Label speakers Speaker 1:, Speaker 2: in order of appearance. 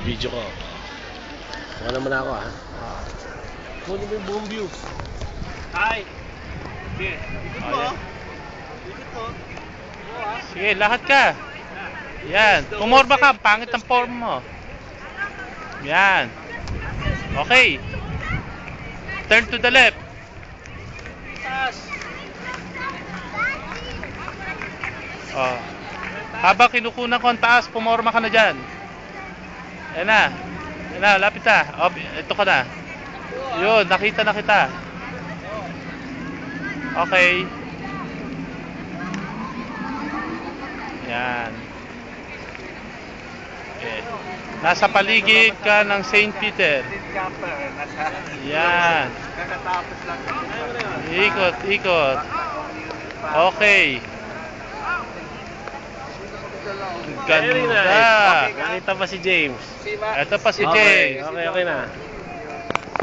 Speaker 1: Video ko. Kuha naman ako ha. Kunin mo yung buong view.
Speaker 2: Hi. Sige. Ikot mo. Ikot mo.
Speaker 3: Sige, lahat ka. Yan. Pumorma ka. Pangit ang form mo. Yan. Okay. Turn to the left.
Speaker 2: Taas.
Speaker 3: Oh. Habang kinukunan ko ang taas, pumorma ka na dyan. Yan na. Yan na, lapit na. Oh, ito ka na. Yun, nakita na kita. Okay. Yan. Okay. Nasa paligid ka ng St. Peter. Yan.
Speaker 2: Kakatapos lang.
Speaker 3: Ikot, ikot. Okay. Ganda.
Speaker 1: Nakita pa si James.
Speaker 3: Ito pa si
Speaker 1: Okay,
Speaker 3: James.
Speaker 1: okay na.